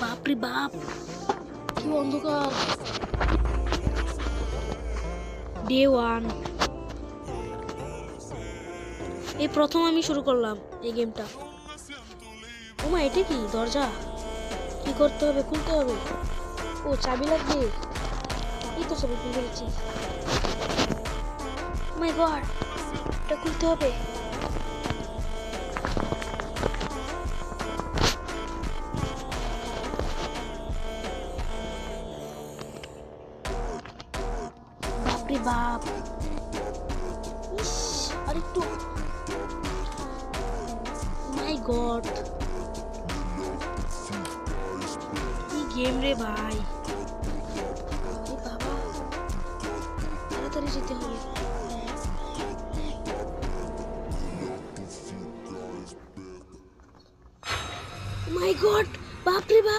বাপরে বাপ, কি অন্ধকার। ডে 1, এই প্রথম আমি শুরু করলাম এই গেমটা। ওমা, এটা কি দরজা? কি করতে হবে? খুলতে হবে। ও, চাবি লাগবে। এই তো চাবি খুলে ফেলেছি। মাই গড, এটা খুলতে হবে। বাপরে বাপ, ইস, আরেকটু। মাই গড, কি গেম রে ভাই। এ বাবা, তাড়াতাড়ি যেতে হবে। মাই গড, বাপরে বাপ।